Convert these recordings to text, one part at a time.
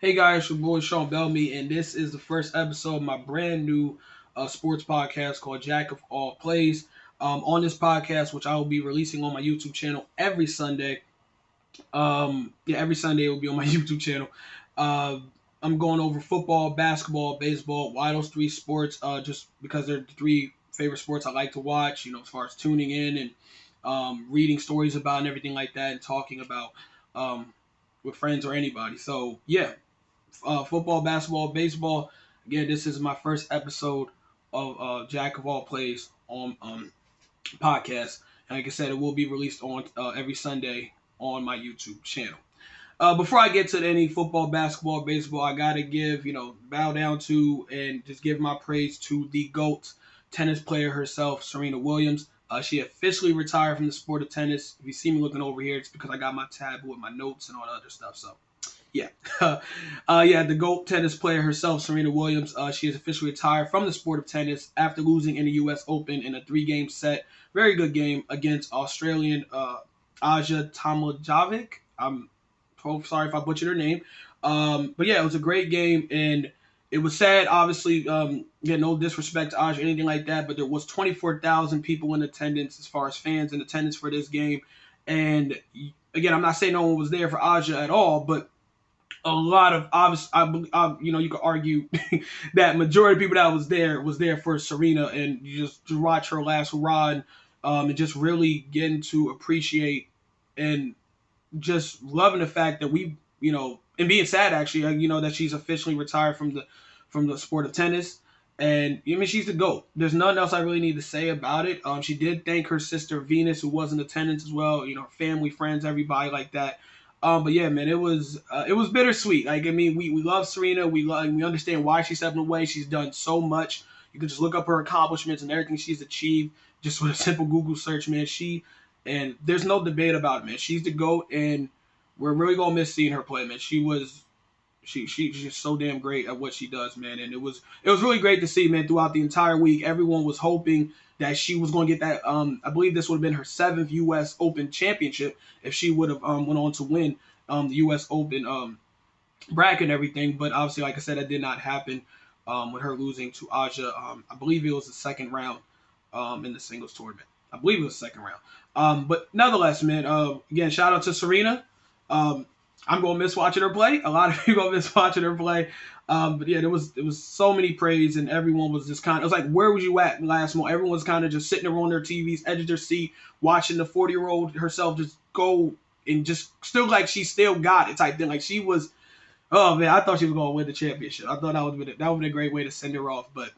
Hey guys, your boy Sean Bellamy, and this is the first episode of my brand new sports podcast called Jack of All Plays. On this podcast, which I will be releasing on my YouTube channel every Sunday. Every Sunday it will be on my YouTube channel. Uh, I'm going over football, basketball, baseball, why those three sports, just because they're the three favorite sports I like to watch, as far as tuning in and reading stories about and everything like that and talking about with friends or anybody. So, yeah, football, basketball, baseball. Again, this is my first episode of Jack of All Plays on podcast. And like I said, it will be released on every Sunday on my YouTube channel. Before I get to any football, basketball, baseball, I gotta give, bow down to and just give my praise to the GOAT tennis player herself, Serena Williams. She officially retired from the sport of tennis. If you see me looking over here, it's because I got my tab with my notes and all the other stuff. So, yeah. The GOAT tennis player herself, Serena Williams, she is officially retired from the sport of tennis after losing in the U.S. Open in a 3-game set. Very good game against Australian Aja Tomljanovic. I'm sorry if I butchered her name. But yeah, it was a great game, and it was sad, obviously, no disrespect to Aja or anything like that, but there was 24,000 people in attendance as far as fans in attendance for this game. And again, I'm not saying no one was there for Aja at all, but a lot of obvious, you could argue that majority of people that was there for Serena, and you just to watch her last hurrah and just really getting to appreciate and just loving the fact that and being sad actually, that she's officially retired from the sport of tennis. And I mean, she's the GOAT. There's nothing else I really need to say about it. She did thank her sister Venus, who was in attendance as well. Her family, friends, everybody like that. But yeah, man, it was bittersweet. Like, I mean, we love Serena. We understand why she's stepping away. She's done so much. You can just look up her accomplishments and everything she's achieved just with a simple Google search, man. And there's no debate about it, man. She's the GOAT, and we're really gonna miss seeing her play, man. She's just so damn great at what she does, man. And it was really great to see, man. Throughout the entire week, everyone was hoping that she was going to get that. I believe this would have been her 7th U.S. Open championship if she would have went on to win the U.S. Open bracket and everything. But obviously, like I said, that did not happen with her losing to Aja. I believe it was the second round in the singles tournament. I believe it was the second round. But nonetheless, man, again, shout out to Serena. I'm gonna miss watching her play. A lot of people gonna miss watching her play. But yeah, there was so many praise, and everyone was just it was like, where was you at last month? Everyone was kind of just sitting there on their TVs, edge of their seat, watching the 40-year-old herself just go and just still like she still got it type thing. Like she was, oh man, I thought she was gonna win the championship. I thought that would have been a great way to send her off, but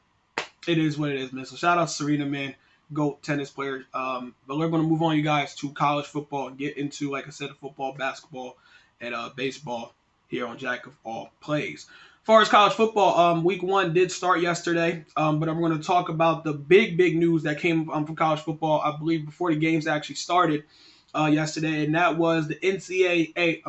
it is what it is, man. So shout out to Serena, man. GOAT tennis player. But we're going to move on, you guys, to college football and get into, like I said, football, basketball, and baseball here on Jack of All Plays. As far as college football, week 1 did start yesterday, but I'm going to talk about the big news that came from college football, I believe, before the games actually started yesterday, and that was the NCAA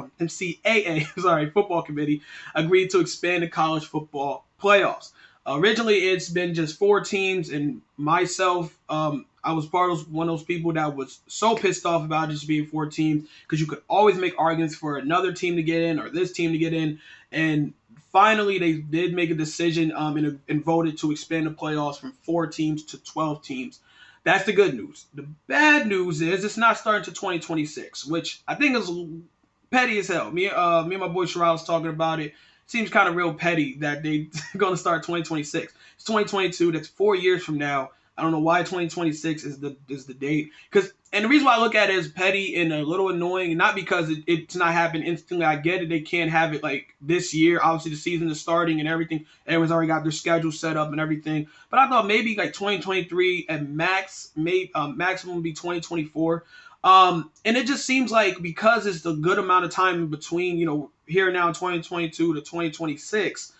football committee agreed to expand the college football playoffs. Originally, it's been just 4 teams, and myself, I was part of one of those people that was so pissed off about just being 4 teams, because you could always make arguments for another team to get in or this team to get in. And finally, they did make a decision and voted to expand the playoffs from 4 teams to 12 teams. That's the good news. The bad news is it's not starting to 2026, which I think is petty as hell. Me and my boy Sherrod was talking about it. Seems kind of real petty that they're going to start 2026. It's 2022. That's 4 years from now. I don't know why 2026 is the date. And the reason why I look at it as petty and a little annoying, not because it's not happening instantly. I get it. They can't have it like this year. Obviously, the season is starting and everything. Everyone's already got their schedule set up and everything. But I thought maybe like 2023 at max, maximum would be 2024. And it just seems like because it's a good amount of time in between, here now 2022 to 2026,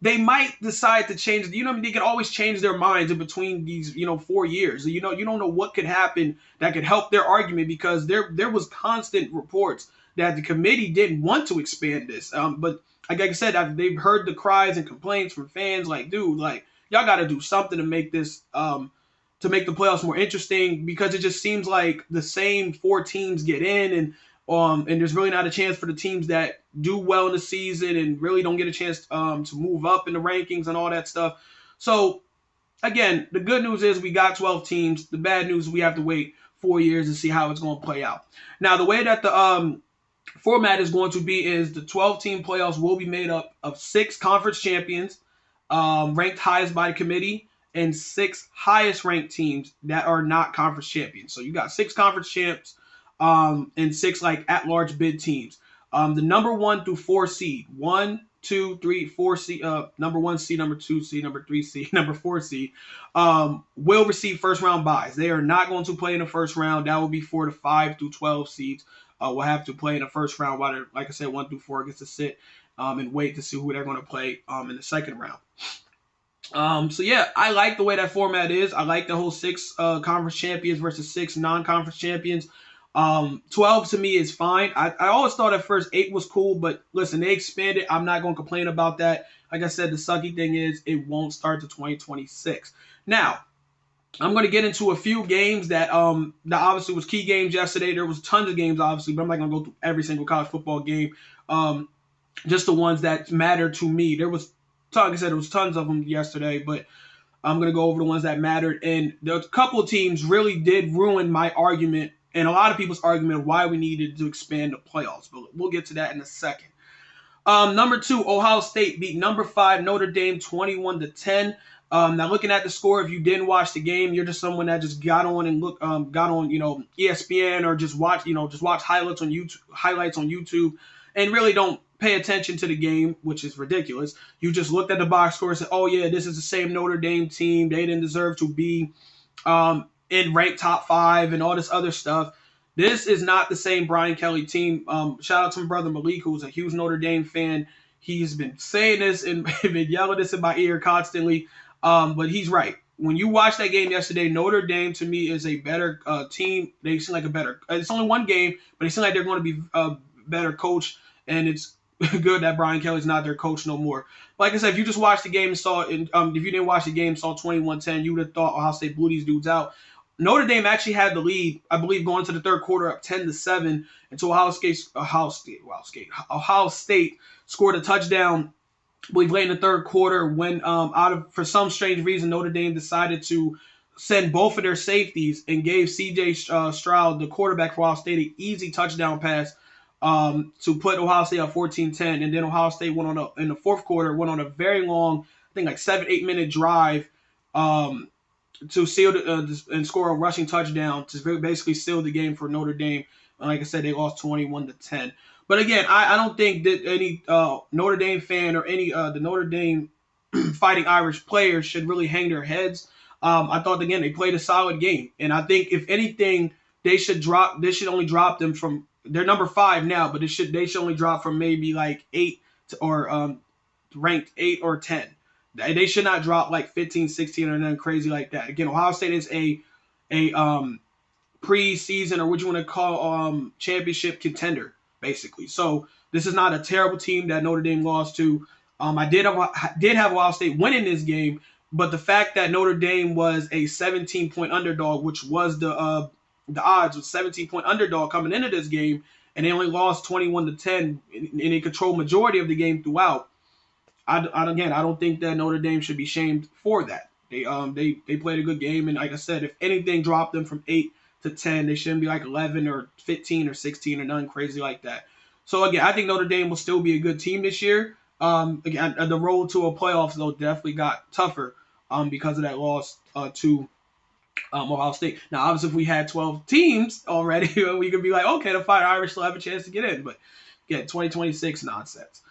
they might decide to change. They can always change their minds in between these, 4 years. You don't know what could happen that could help their argument, because there was constant reports that the committee didn't want to expand this. But like I said, they've heard the cries and complaints from fans like, dude, like y'all got to do something to make this, to make the playoffs more interesting, because it just seems like the same 4 teams get in, and And there's really not a chance for the teams that do well in the season and really don't get a chance to move up in the rankings and all that stuff. So again, the good news is we got 12 teams. The bad news is we have to wait 4 years to see how it's going to play out. Now, the way that the format is going to be is the 12-team playoffs will be made up of 6 conference champions, ranked highest by the committee, and 6 highest ranked teams that are not conference champions. So you got 6 conference champs and 6 like at-large bid teams. The number 1 through 4 seed, 1, 2, 3, 4 seed, number 1 seed, number 2 seed, number 3 seed, number 4 seed, will receive first round buys. They are not going to play in the first round. That will be for the 5 through 12 seeds. Will have to play in the first round, while they're, like I said, 1 through 4 gets to sit and wait to see who they're going to play in the second round. So yeah, I like the way that format is. I like the whole 6 conference champions versus 6 non-conference champions. 12 to me is fine. I always thought at first 8 was cool, but listen, they expanded. I'm not going to complain about that. Like I said, the sucky thing is it won't start to 2026. Now, I'm going to get into a few games that obviously was key games yesterday. There was tons of games, obviously, but I'm not going to go through every single college football game. Just the ones that matter to me. There was, like I said, there was tons of them yesterday, but I'm going to go over the ones that mattered. And a couple of teams really did ruin my argument and a lot of people's argument of why we needed to expand the playoffs. But we'll get to that in a second. Number 2, Ohio State beat number 5 Notre Dame 21-10. Now looking at the score, if you didn't watch the game, you're just someone that just got on and got on, ESPN or just watch highlights on YouTube, and really don't pay attention to the game, which is ridiculous. You just looked at the box score and said, "Oh yeah, this is the same Notre Dame team. They didn't deserve to be in ranked top 5 and all this other stuff." This is not the same Brian Kelly team. Shout out to my brother Malik, who's a huge Notre Dame fan. He's been saying this and been yelling this in my ear constantly. But he's right. When you watch that game yesterday, Notre Dame to me is a better team. They seem like a better. It's only one game, but they seem like they're going to be a better coach. And it's good that Brian Kelly's not their coach no more. Like I said, if you just watched the game and saw, if you didn't watch the game, saw 21-10, you would have thought Ohio State blew these dudes out. Notre Dame actually had the lead, I believe, going into the third quarter up 10-7 until Ohio State scored a touchdown, I believe, late in the third quarter when for some strange reason, Notre Dame decided to send both of their safeties and gave C.J. Stroud, the quarterback for Ohio State, an easy touchdown pass to put Ohio State up 14-10. And then Ohio State in the fourth quarter, went on a very long, I think like 7-8 minute drive to seal and score a rushing touchdown to basically seal the game for Notre Dame. And like I said, they lost 21-10. But again, I don't think that any Notre Dame fan or any the Notre Dame Fighting Irish players should really hang their heads. I thought, again, they played a solid game. And I think, if anything, they should only drop them from, they're number 5 now, but they should only drop from maybe like 8 or ranked 8 or 10. They should not drop like 15, 16 or nothing crazy like that. Again, Ohio State is a preseason, or what you want to call championship contender, basically. So this is not a terrible team that Notre Dame lost to. I did have Ohio State winning this game, but the fact that Notre Dame was a 17-point underdog, which was the odds, was 17-point underdog coming into this game, and they only lost 21-10, and they controlled majority of the game throughout. I don't think that Notre Dame should be shamed for that. They played a good game, and like I said, if anything dropped them from 8 to 10, they shouldn't be like 11 or 15 or 16 or nothing crazy like that. So again, I think Notre Dame will still be a good team this year. Again, the road to a playoffs though definitely got tougher because of that loss to Ohio State. Now, obviously, if we had 12 teams already, we could be like, okay, the Fighting Irish still have a chance to get in. But again, 2026 nonsense.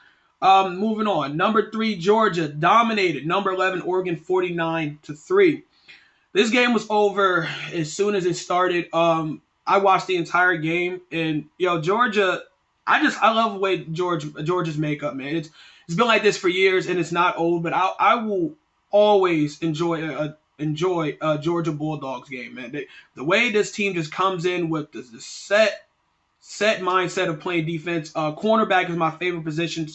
Moving on. Number 3, Georgia dominated number 11, Oregon 49-3. This game was over as soon as it started. I watched the entire game, and Georgia, I love the way Georgia's makeup, man. It's been like this for years, and it's not old. But I will always enjoy Georgia Bulldogs game, man. The way this team just comes in with the set mindset of playing defense. Cornerback is my favorite position.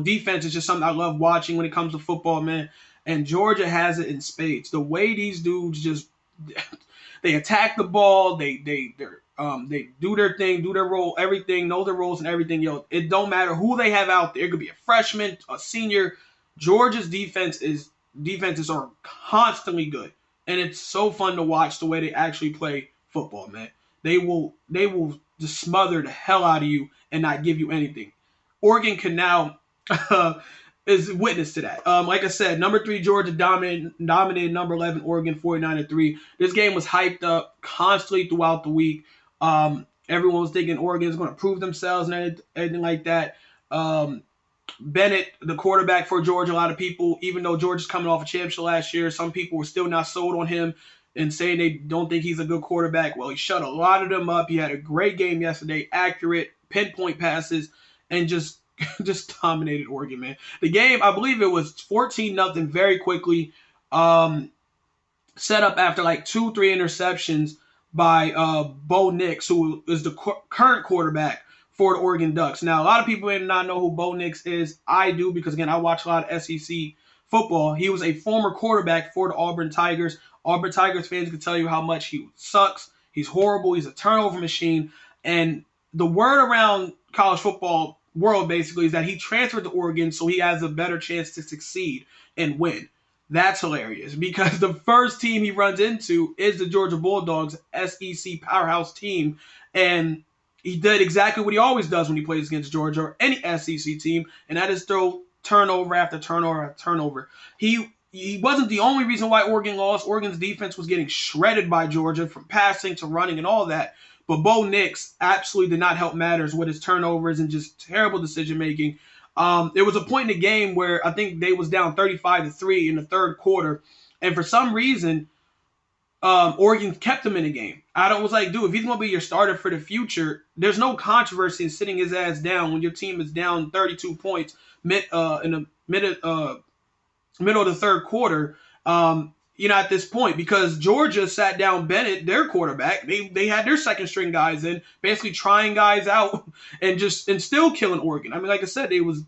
Defense is just something I love watching when it comes to football, man. And Georgia has it in spades. The way these dudes just they attack the ball, they're They do their thing, do their role, everything, know their roles and everything. Yo, it don't matter who they have out there. It could be a freshman, a senior. Georgia's defenses are constantly good, and it's so fun to watch the way they actually play football, man. They will just smother the hell out of you and not give you anything. Oregon can now is witness to that. Like I said, number 3 Georgia dominated number 11 Oregon 49-3. This game was hyped up constantly throughout the week. Everyone was thinking Oregon is going to prove themselves and everything like that. Bennett, the quarterback for Georgia, a lot of people, even though Georgia's coming off a championship last year, some people were still not sold on him and saying they don't think he's a good quarterback. Well, he shut a lot of them up. He had a great game yesterday, accurate, pinpoint passes, and just dominated Oregon, man. The game, I believe it was 14-0 very quickly. Set up after like 2-3 interceptions by Bo Nix, who is the current quarterback for the Oregon Ducks. Now, a lot of people may not know who Bo Nix is. I do because, again, I watch a lot of SEC football. He was a former quarterback for the Auburn Tigers. Auburn Tigers fans can tell you how much he sucks. He's horrible. He's a turnover machine. And the word around college football world basically is that he transferred to Oregon so he has a better chance to succeed and win. That's hilarious because the first team he runs into is the Georgia Bulldogs, SEC powerhouse team. And he did exactly what he always does when he plays against Georgia or any SEC team, and that is throw turnover after turnover after turnover. He wasn't the only reason why Oregon lost. Oregon's defense was getting shredded by Georgia from passing to running and all that. But Bo Nix absolutely did not help matters with his turnovers and just terrible decision-making. There was a point in the game where I think they was down 35-3 in the third quarter, and for some reason, Oregon kept him in the game. I was like, dude, if he's going to be your starter for the future, there's no controversy in sitting his ass down when your team is down 32 points in the middle of the third quarter. At this point, because Georgia sat down Bennett, their quarterback. They had their second string guys in, basically trying guys out and still killing Oregon. I mean, like I said, they was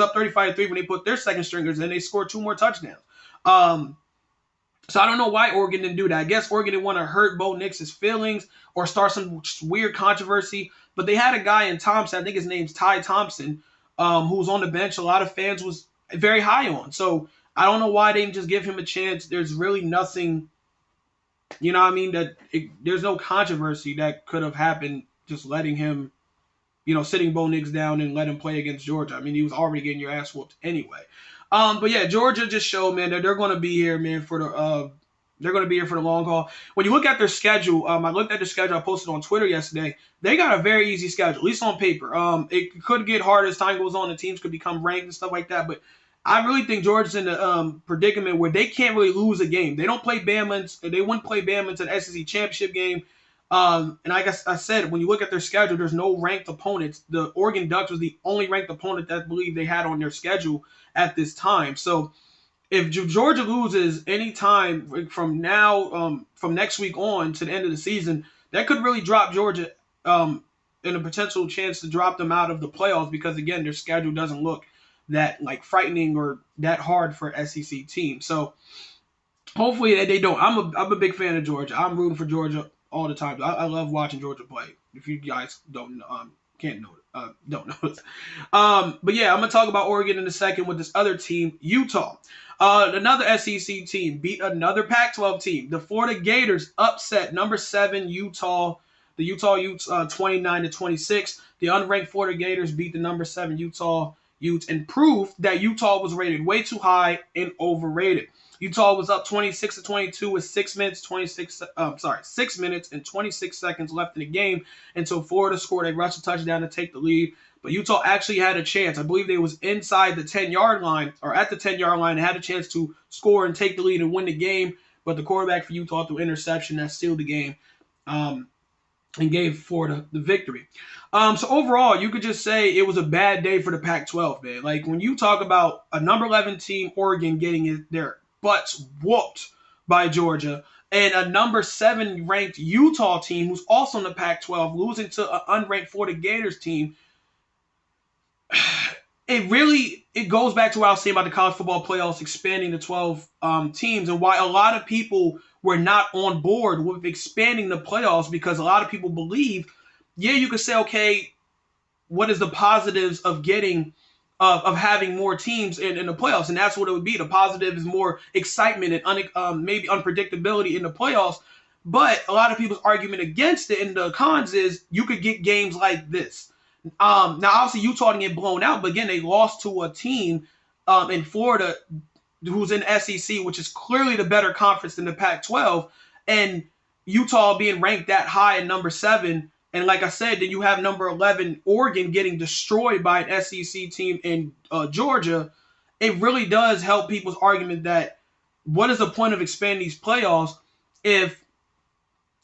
up 35-3 when they put their second stringers in. They scored 2 more touchdowns. So I don't know why Oregon didn't do that. I guess Oregon didn't want to hurt Bo Nix's feelings or start some weird controversy. But they had a guy in Thompson, I think his name's Ty Thompson, who was on the bench. A lot of fans was very high on. So I don't know why they didn't just give him a chance. There's really nothing, there's no controversy that could have happened just letting him, sitting Bo Nix down and let him play against Georgia. I mean, he was already getting your ass whooped anyway. But yeah, Georgia just showed, man, that they're going to be here, man, for the long haul. When you look at their schedule, I looked at the schedule I posted on Twitter yesterday. They got a very easy schedule, at least on paper. It could get hard as time goes on. The teams could become ranked and stuff like that. But I really think Georgia's in a predicament where they can't really lose a game. They don't play Bama. They wouldn't play Bama until the SEC championship game. And like I said, when you look at their schedule, there's no ranked opponents. The Oregon Ducks was the only ranked opponent that I believe they had on their schedule at this time. So if Georgia loses any time from now, from next week on to the end of the season, that could really drop Georgia in a potential chance to drop them out of the playoffs because, again, their schedule doesn't look that frightening or that hard for SEC teams. So hopefully they don't. I'm a big fan of Georgia. I'm rooting for Georgia all the time. I love watching Georgia play. If you guys don't don't know this. But yeah, I'm gonna talk about Oregon in a second with this other team, Utah. Another SEC team beat another Pac-12 team. The Florida Gators upset number 7 Utah. The Utah Utes 29-26. The unranked Florida Gators beat the number 7 Utah Utes and proved that Utah was rated way too high and overrated. Utah was up 26-22 with 6 minutes and 26 seconds left in the game until Florida scored a rushing touchdown to take the lead. But Utah actually had a chance. I believe they was inside the 10-yard line or at the 10-yard line and had a chance to score and take the lead and win the game. But the quarterback for Utah threw interception that sealed the game and gave Florida the victory. So overall, you could just say it was a bad day for the Pac-12, man. Like when you talk about a number 11 team, Oregon, getting their butts whooped by Georgia, and a number 7 ranked Utah team who's also in the Pac-12 losing to an unranked Florida Gators team, it goes back to what I was saying about the college football playoffs expanding to 12 teams and why a lot of people were not on board with expanding the playoffs because a lot of people believe, yeah, you could say, okay, what is the positives of getting of having more teams in the playoffs, and that's what it would be. The positive is more excitement and maybe unpredictability in the playoffs. But a lot of people's argument against it, and the cons is you could get games like this. Now, obviously, Utah didn't get blown out, but again, they lost to a team in Florida who's in SEC, which is clearly the better conference than the Pac-12, and Utah being ranked that high at number 7. And like I said, then you have number 11 Oregon getting destroyed by an SEC team in Georgia. It really does help people's argument that what is the point of expanding these playoffs if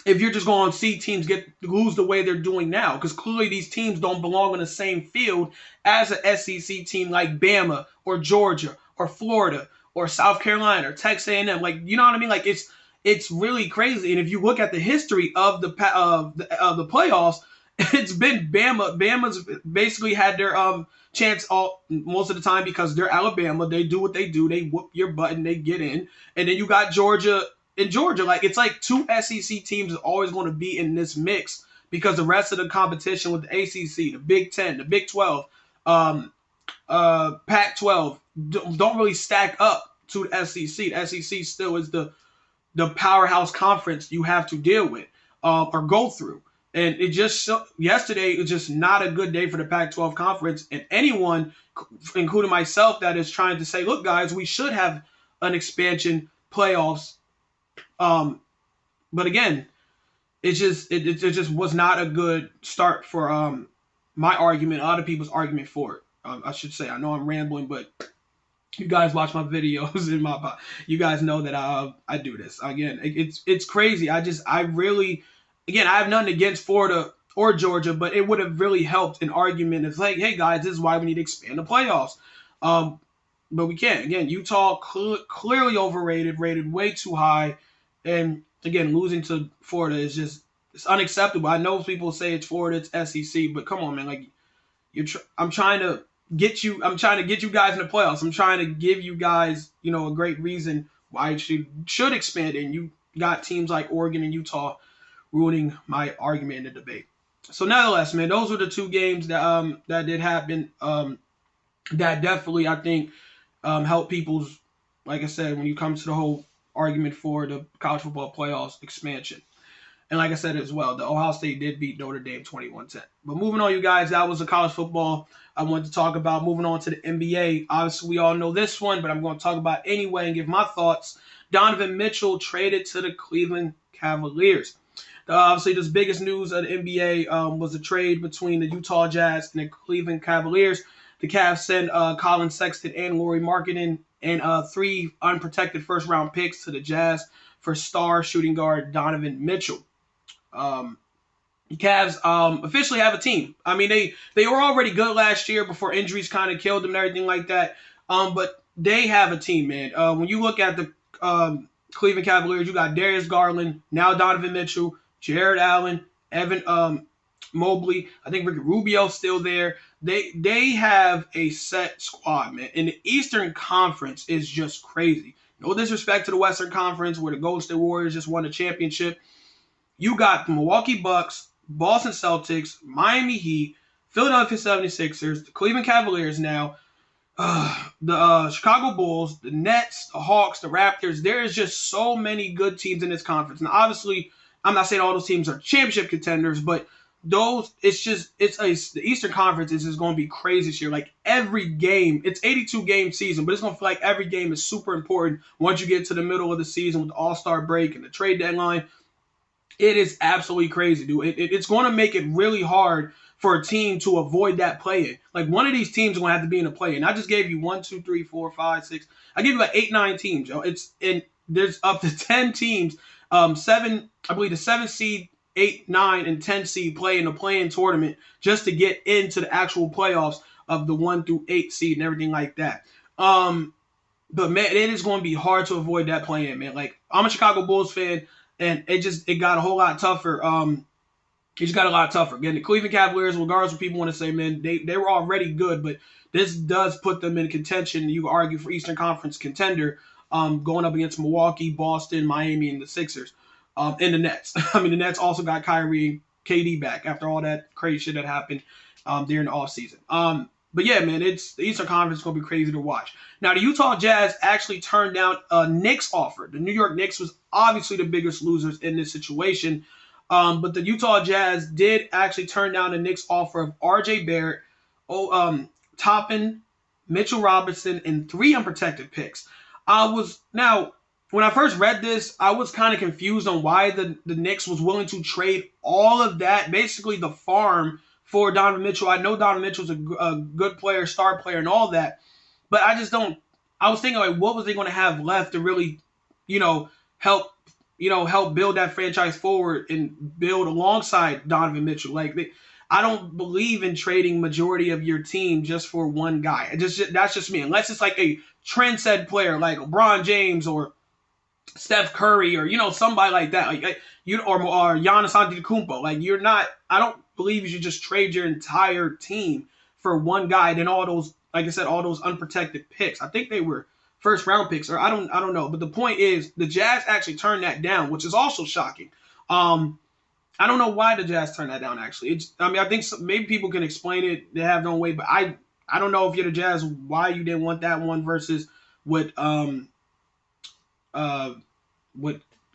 you're just going to see teams lose the way they're doing now? Because clearly these teams don't belong on the same field as an SEC team like Bama or Georgia or Florida or South Carolina or Texas A&M. Like, you know what I mean? Like, it's really crazy. And if you look at the history of the playoffs, it's been Bama. Bama's basically had their chance most of the time because they're Alabama. They do what they do. They whoop your butt and they get in. And then you got Georgia. In Georgia, like, it's like 2 SEC teams are always going to be in this mix because the rest of the competition with the ACC, the Big 10, the Big 12, Pac-12 don't really stack up to the SEC. The SEC still is the powerhouse conference you have to deal with or go through. And yesterday was just not a good day for the Pac-12 conference. And anyone, including myself, that is trying to say, look, guys, we should have an expansion playoffs. But again, it just was not a good start for my argument, a lot of people's argument for it. I should say, I know I'm rambling, but you guys watch my videos and you guys know that I do this. Again, it's crazy. I really, again, I have nothing against Florida or Georgia, but it would have really helped an argument. It's like, hey guys, this is why we need to expand the playoffs. But we can't. Again, Utah clearly overrated, rated way too high. And again, losing to Florida is it's unacceptable. I know people say it's Florida, it's SEC, but come on, man. Like, I'm trying to get you guys in the playoffs. I'm trying to give you guys, a great reason why you should expand. And you got teams like Oregon and Utah ruining my argument in the debate. So nevertheless, man, those were the 2 games that did happen. That definitely, I think, help people's, like I said, when you come to the whole argument for the college football playoffs expansion. And like I said as well, the Ohio State did beat Notre Dame 21-10. But moving on, you guys, that was the college football I wanted to talk about. Moving on to the NBA. Obviously, we all know this one, but I'm going to talk about it anyway and give my thoughts. Donovan Mitchell traded to the Cleveland Cavaliers. Obviously, the biggest news of the NBA was the trade between the Utah Jazz and the Cleveland Cavaliers. The Cavs sent Colin Sexton and Lauri Markkanen and 3 unprotected first-round picks to the Jazz for star shooting guard Donovan Mitchell. The Cavs officially have a team. I mean, they were already good last year before injuries kind of killed them and everything like that. But they have a team, man. When you look at the Cleveland Cavaliers, you got Darius Garland, now Donovan Mitchell, Jared Allen, Evan Mobley. I think Ricky Rubio's still there. They have a set squad, man. And the Eastern Conference is just crazy. No disrespect to the Western Conference where the Golden State Warriors just won the championship. You got the Milwaukee Bucks, Boston Celtics, Miami Heat, Philadelphia 76ers, the Cleveland Cavaliers now, the Chicago Bulls, the Nets, the Hawks, the Raptors. There is just so many good teams in this conference. Now, obviously, I'm not saying all those teams are championship contenders, but the Eastern Conference is just going to be crazy this year. Like, every game, it's 82-game season, but it's going to feel like every game is super important once you get to the middle of the season with the All-Star break and the trade deadline. It is absolutely crazy, dude. It's going to make it really hard for a team to avoid that play-in. Like, one of these teams is going to have to be in a play-in. I just gave you 1, 2, 3, 4, 5, 6. I gave you like 8, 9 teams, yo. There's up to 10 teams. 7, I believe the 7 seed, 8, 9, and 10 seed play in the play-in tournament just to get into the actual playoffs of the 1 through 8 seed and everything like that. But man, it is going to be hard to avoid that play-in, man. Like, I'm a Chicago Bulls fan, and it got a whole lot tougher. It just got a lot tougher. Again, the Cleveland Cavaliers, regardless of what people want to say, man, they were already good, but this does put them in contention. You argue for Eastern Conference contender. going up against Milwaukee, Boston, Miami, and the Sixers, and the Nets. I mean, the Nets also got Kyrie and KD back after all that crazy shit that happened during the offseason. But yeah, man, the Eastern Conference is going to be crazy to watch. Now, the Utah Jazz actually turned down a Knicks offer. The New York Knicks was obviously the biggest losers in this situation. But the Utah Jazz did actually turn down the Knicks offer of R.J. Barrett, Toppin, Mitchell Robinson, and 3 unprotected picks. When I first read this, I was kind of confused on why the Knicks was willing to trade all of that, basically the farm, for Donovan Mitchell. I know Donovan Mitchell's a good player, star player, and all that, but I just don't. I was thinking, like, what was they going to have left to really, help build that franchise forward and build alongside Donovan Mitchell? I don't believe in trading majority of your team just for one guy. That's just me. Unless it's like a trendset player like LeBron James or Steph Curry or somebody like that, or Giannis Antetokounmpo. I don't believe you should just trade your entire team for one guy. Then all those, like I said, all those unprotected picks. I think they were first round picks, or I don't know. But the point is, the Jazz actually turned that down, which is also shocking. I don't know why the Jazz turned that down. Actually, I think maybe people can explain it. They have their own way, but I don't know if you're the Jazz why you didn't want that one versus what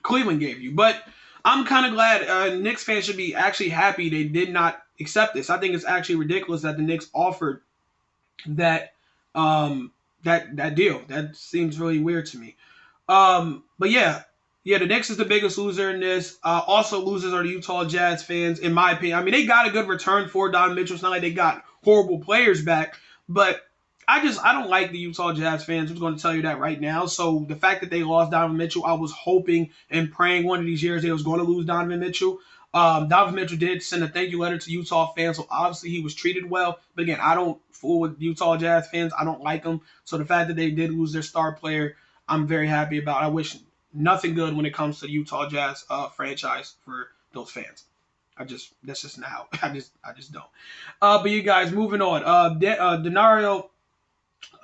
Cleveland gave you. But I'm kind of glad Knicks fans should be actually happy they did not accept this. I think it's actually ridiculous that the Knicks offered that that deal. That seems really weird to me. But yeah, the Knicks is the biggest loser in this. Also, losers are the Utah Jazz fans, in my opinion. I mean, they got a good return for Donovan Mitchell. It's not like they got horrible players back, but I don't like the Utah Jazz fans. I'm just going to tell you that right now. So the fact that they lost Donovan Mitchell, I was hoping and praying one of these years they was going to lose Donovan Mitchell. Donovan Mitchell did send a thank you letter to Utah fans, so obviously he was treated well. But again, I don't fool with Utah Jazz fans. I don't like them. So the fact that they did lose their star player, I'm very happy about. I wish nothing good when it comes to the Utah Jazz franchise for those fans. That's just not how. I just don't. But you guys, moving on. Denario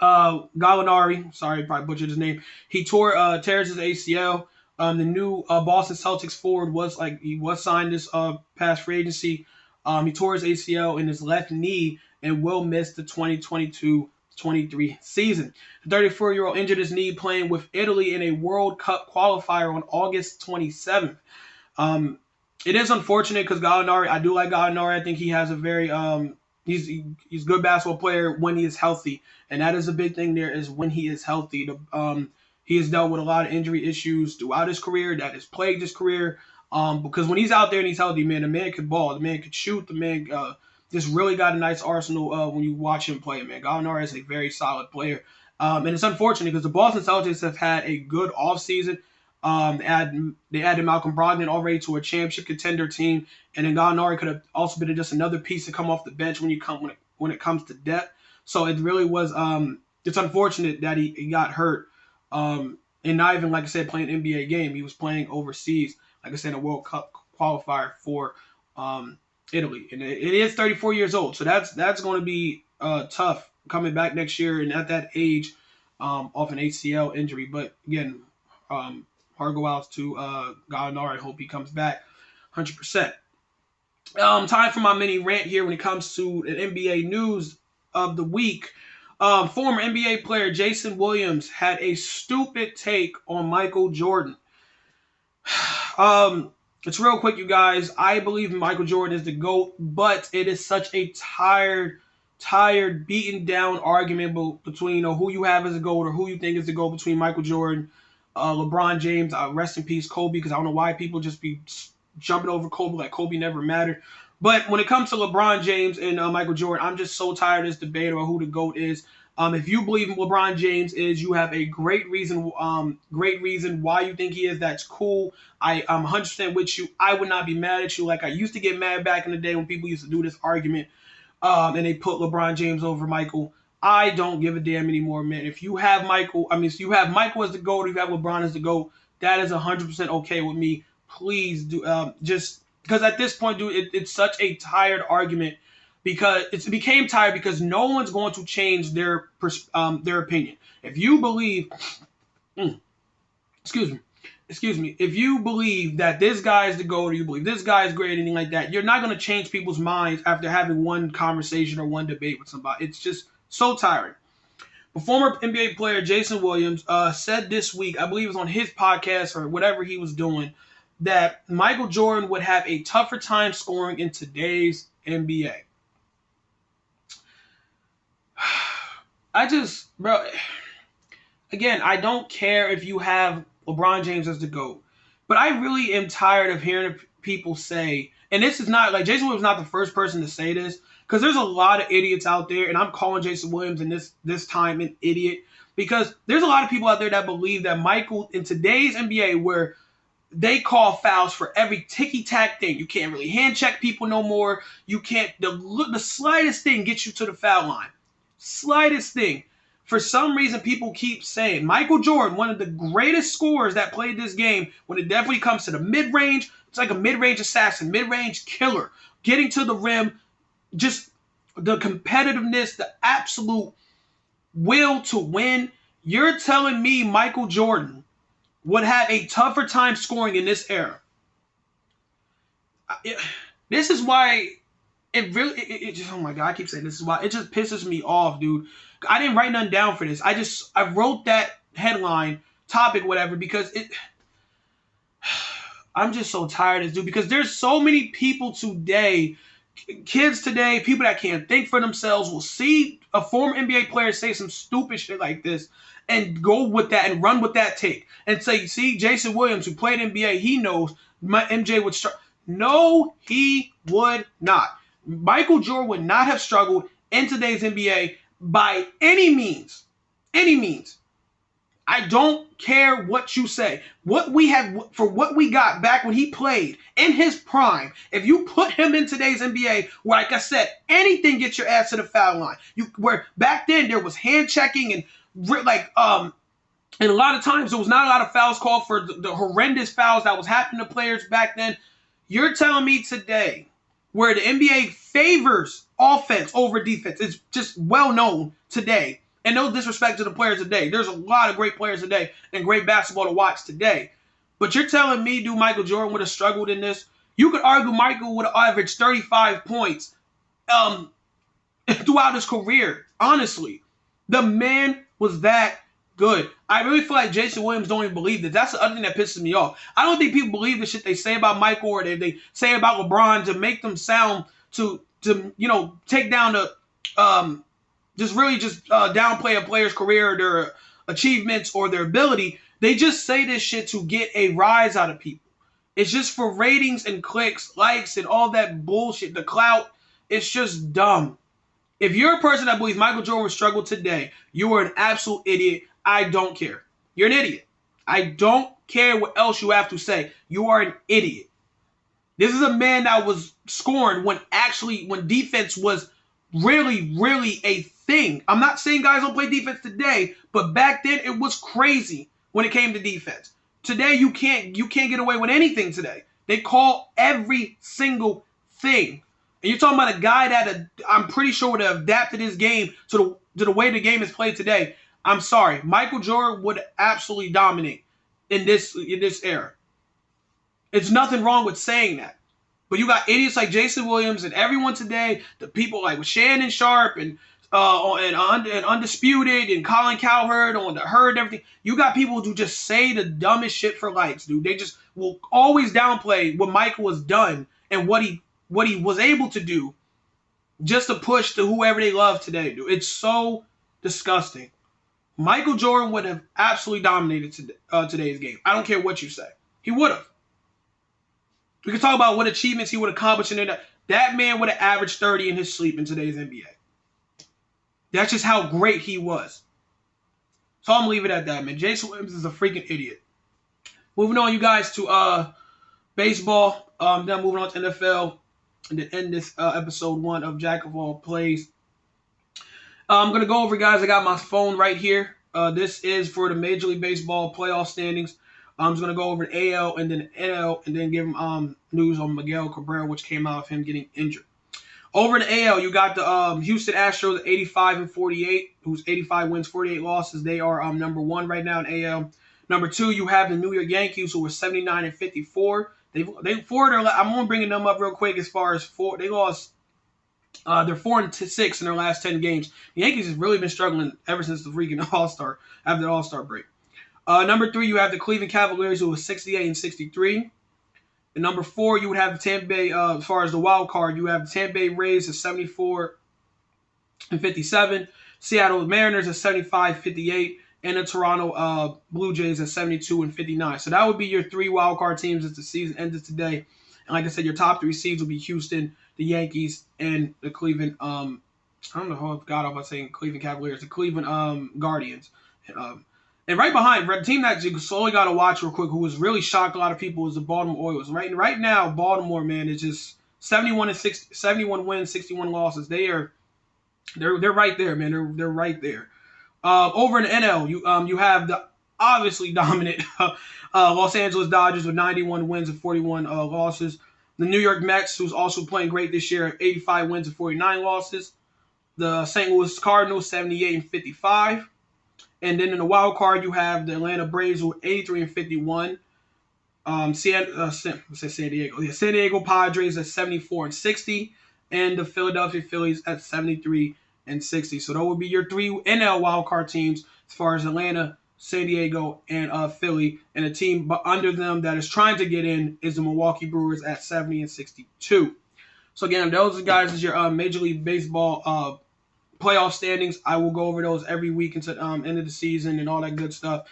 Gallinari, sorry, probably butchered his name. He tears his ACL. The new Boston Celtics forward was signed this past free agency. He tore his ACL in his left knee and will miss the 2022-23 season. The 34-year-old injured his knee playing with Italy in a World Cup qualifier on August 27th. It is unfortunate because Gallinari, I do like Gallinari. I think he has a very he's a good basketball player when he is healthy, and that is a big thing. There is when he is healthy. He has dealt with a lot of injury issues throughout his career that has plagued his career. Because when he's out there and he's healthy, man, the man could ball, the man could shoot, the man just really got a nice arsenal when you watch him play, man. Gallinari is a very solid player. And it's unfortunate because the Boston Celtics have had a good offseason. They added Malcolm Brogdon already to a championship contender team, and then Gallinari could have also been just another piece to come off the bench when it comes to depth. So it really was it's unfortunate that he got hurt. And not even, like I said, playing an NBA game. He was playing overseas, like I said, a World Cup qualifier for Italy. And it is 34 years old, so that's going to be tough coming back next year and at that age off an ACL injury. But again, heart go out to Gallinari. Hope he comes back 100%. Time for my mini rant here when it comes to an NBA news of the week. Former NBA player Jason Williams had a stupid take on Michael Jordan. It's real quick, you guys. I believe Michael Jordan is the GOAT, but it is such a tired, beaten down argument between who you have as a GOAT or who you think is the GOAT between Michael Jordan, LeBron James, rest in peace, Kobe, because I don't know why people just be jumping over Kobe like Kobe never mattered. But when it comes to LeBron James and Michael Jordan, I'm just so tired of this debate about who the GOAT is. If you believe LeBron James is, you have a great reason why you think he is. That's cool. I'm 100% with you. I would not be mad at you like I used to get mad back in the day when people used to do this argument and they put LeBron James over Michael. I don't give a damn anymore, man. If you have Michael as the GOAT, if you have LeBron as the GOAT, that is 100% okay with me. Please do just because at this point, dude, it's such a tired argument because it became tired because no one's going to change their opinion. If you believe excuse me, if you believe that this guy is the GOAT, or you believe this guy is great, anything like that, you're not going to change people's minds after having one conversation or one debate with somebody. It's just so tiring. A former NBA player, Jason Williams, said this week, I believe it was on his podcast or whatever he was doing, that Michael Jordan would have a tougher time scoring in today's NBA. Bro, again, I don't care if you have LeBron James as the GOAT, but I really am tired of hearing people say, and this is not, like, Jason Williams is not the first person to say this, because there's a lot of idiots out there, and I'm calling Jason Williams in this time an idiot, because there's a lot of people out there that believe that Michael, in today's NBA, where they call fouls for every ticky-tack thing. You can't really hand check people no more. You can't, the slightest thing gets you to the foul line. Slightest thing. For some reason, people keep saying Michael Jordan, one of the greatest scorers that played this game, when it definitely comes to the mid-range, it's like a mid-range assassin, mid-range killer, getting to the rim, just the competitiveness, the absolute will to win. You're telling me Michael Jordan would have a tougher time scoring in this era? This is why it really, it just, oh my God, I keep saying this is why it just pisses me off, dude. I didn't write nothing down for this. I wrote that headline, topic, whatever, because I'm just so tired of this, dude, because there's so many people today, kids today, people that can't think for themselves, will see a former NBA player say some stupid shit like this and go with that and run with that take and say, see, Jason Williams, who played NBA, he knows MJ would struggle. No, he would not. Michael Jordan would not have struggled in today's NBA by any means. Any means. I don't care what you say. What we had, for what we got back when he played in his prime, if you put him in today's NBA, where, like I said, anything gets your ass to the foul line. Where back then there was hand checking and and a lot of times there was not a lot of fouls called for the horrendous fouls that was happening to players back then. You're telling me today, where the NBA favors offense over defense, it's just well known today. And no disrespect to the players today. There's a lot of great players today and great basketball to watch today. But you're telling me, dude, Michael Jordan would have struggled in this? You could argue Michael would have averaged 35 points throughout his career. Honestly, the man was that good. I really feel like Jason Williams don't even believe this. That's the other thing that pisses me off. I don't think people believe the shit they say about Michael or they say about LeBron to make them sound to take down the downplay a player's career, their achievements, or their ability. They just say this shit to get a rise out of people. It's just for ratings and clicks, likes, and all that bullshit, the clout. It's just dumb. If you're a person that believes Michael Jordan would struggle today, you are an absolute idiot. I don't care. You're an idiot. I don't care what else you have to say. You are an idiot. This is a man that was scoring when defense was really, really a thing. I'm not saying guys don't play defense today, but back then it was crazy when it came to defense. Today you can't get away with anything today. They call every single thing. And you're talking about a guy that I'm pretty sure would have adapted his game to the way the game is played today. I'm sorry. Michael Jordan would absolutely dominate in this era. It's nothing wrong with saying that. But you got idiots like Jason Williams and everyone today, the people like with Shannon Sharp and Undisputed and Colin Cowherd on the Herd and everything. You got people who just say the dumbest shit for likes, dude. They just will always downplay what Michael has done and what he was able to do just to push to whoever they love today, dude. It's so disgusting. Michael Jordan would have absolutely dominated today's game. I don't care what you say. He would have. We can talk about what achievements he would accomplish in there. That man would have averaged 30 in his sleep in today's NBA. That's just how great he was. So I'm going to leave it at that, man. Jason Williams is a freaking idiot. Moving on, you guys, to baseball. Then moving on to NFL. And then end this episode 1 of Jack of All Plays. I'm going to go over, guys. I got my phone right here. This is for the Major League Baseball playoff standings. I'm just going to go over the AL and then NL and then give him news on Miguel Cabrera, which came out of him getting injured. Over the AL, you got the Houston Astros at 85-48, who's 85 wins, 48 losses. They are number 1 right now in AL. Number 2, you have the New York Yankees, who were 79 and 54. I'm only bringing them up real quick as far as they lost. They're 4-6 in their last 10 games. The Yankees have really been struggling ever since the freaking after the All-Star break. Number 3, you have the Cleveland Cavaliers, who was 68 and 63. And number 4, you would have the Tampa Bay. As far as the wild card, you have the Tampa Bay Rays at 74 and 57, Seattle Mariners at 75-58, and the Toronto Blue Jays at 72 and 59. So that would be your 3 wild card teams as the season ended today. And like I said, your top 3 seeds will be Houston, the Yankees, and the Cleveland. I don't know how I forgot about saying Cleveland Cavaliers, the Cleveland Guardians. And right behind, the team that you slowly got to watch real quick, who was really shocked a lot of people, is the Baltimore Orioles. Right now, Baltimore, man, is just 71 wins, 61 losses. They're right there, man. They're right there. Over in the NL, you have the obviously dominant Los Angeles Dodgers with 91 wins and 41 losses. The New York Mets, who's also playing great this year, 85 wins and 49 losses. The St. Louis Cardinals, 78 and 55. And then in the wild card, you have the Atlanta Braves with 83 and 51. San Diego. The San Diego Padres at 74 and 60. And the Philadelphia Phillies at 73 and 60. So that would be your 3 NL wildcard teams as far as Atlanta, San Diego, and Philly. And a team under them that is trying to get in is the Milwaukee Brewers at 70 and 62. So again, those guys is your Major League Baseball playoff standings. I will go over those every week until end of the season and all that good stuff.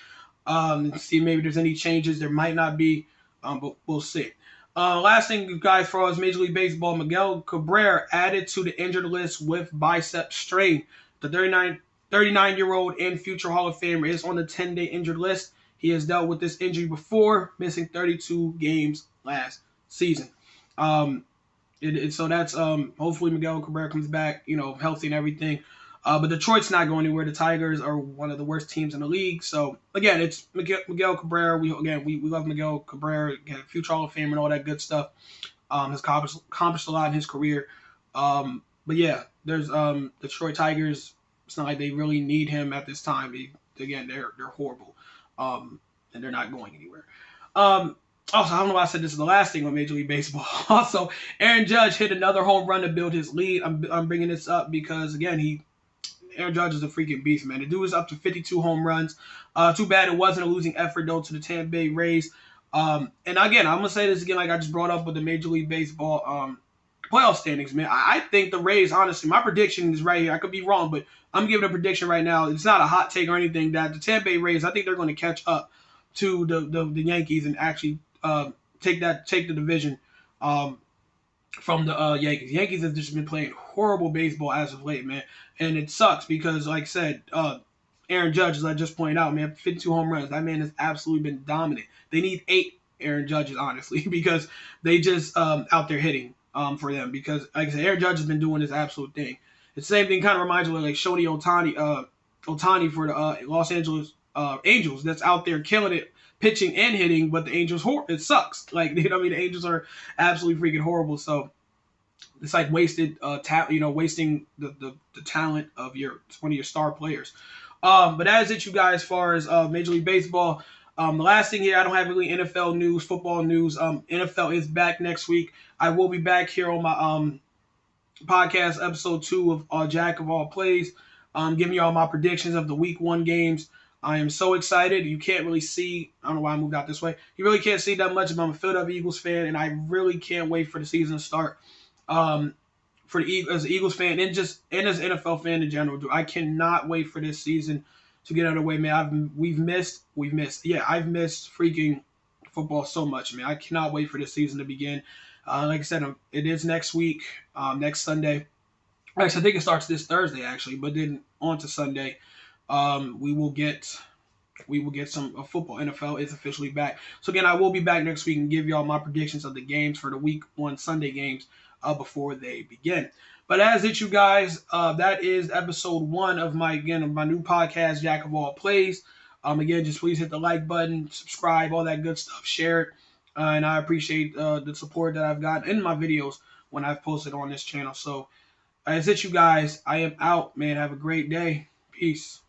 See maybe there's any changes. There might not be, but we'll see. Last thing, you guys, for us, Major League Baseball, Miguel Cabrera added to the injured list with bicep strain. The 39-year-old and future Hall of Famer is on the 10-day injured list. He has dealt with this injury before, missing 32 games last season. So that's hopefully Miguel Cabrera comes back, healthy and everything. But Detroit's not going anywhere. The Tigers are one of the worst teams in the league. So again, it's Miguel Cabrera. We love Miguel Cabrera, again, future Hall of Fame and all that good stuff. Has accomplished a lot in his career. But yeah, there's Detroit Tigers. It's not like they really need him at this time. They're horrible, and they're not going anywhere. Also, I don't know why I said this is the last thing on Major League Baseball. Also, Aaron Judge hit another home run to build his lead. I'm bringing this up because, again, Aaron Judge is a freaking beast, man. The dude is up to 52 home runs. Too bad it wasn't a losing effort, though, to the Tampa Bay Rays. And again, I'm going to say this again like I just brought up with the Major League Baseball playoff standings, man. I think the Rays, honestly, my prediction is right here. I could be wrong, but I'm giving a prediction right now. It's not a hot take or anything that the Tampa Bay Rays, I think they're going to catch up to the Yankees and actually take the division from the Yankees. Yankees have just been playing horrible baseball as of late, man. And it sucks because, like I said, Aaron Judge, as I just pointed out, man, 52 home runs. That man has absolutely been dominant. They need 8 Aaron Judges, honestly, because they just out there hitting for them. Because, like I said, Aaron Judge has been doing his absolute thing. The same thing kind of reminds me of like Shohei Ohtani for the Los Angeles Angels. That's out there killing it, pitching and hitting, but the Angels, it sucks. Like, the Angels are absolutely freaking horrible. So it's like wasted wasting the talent of one of your star players. But that is it, you guys, as far as Major League Baseball. The last thing here, I don't have really NFL news, football news. NFL is back next week. I will be back here on my podcast, episode 2 of Jack of All Plays, giving you all my predictions of the Week 1 games. I am so excited. You can't really see. I don't know why I moved out this way. You really can't see that much, but I'm a Philadelphia Eagles fan, and I really can't wait for the season to start. For the as an Eagles fan and as an NFL fan in general, I cannot wait for this season to get underway, man. I've missed. I've missed freaking football so much, man. I cannot wait for this season to begin. Like I said, it is next week, next Sunday. Actually, I think it starts this Thursday, actually, but then on to Sunday. We will get some football. NFL is officially back. So again, I will be back next week and give y'all my predictions of the games for the Week 1 Sunday games before they begin. But that's it, you guys. That is episode 1 of my new podcast, Jack of All Plays. Again, just please hit the like button, subscribe, all that good stuff, share it. And I appreciate the support that I've gotten in my videos when I've posted on this channel. So that's it, you guys. I am out, man. Have a great day. Peace.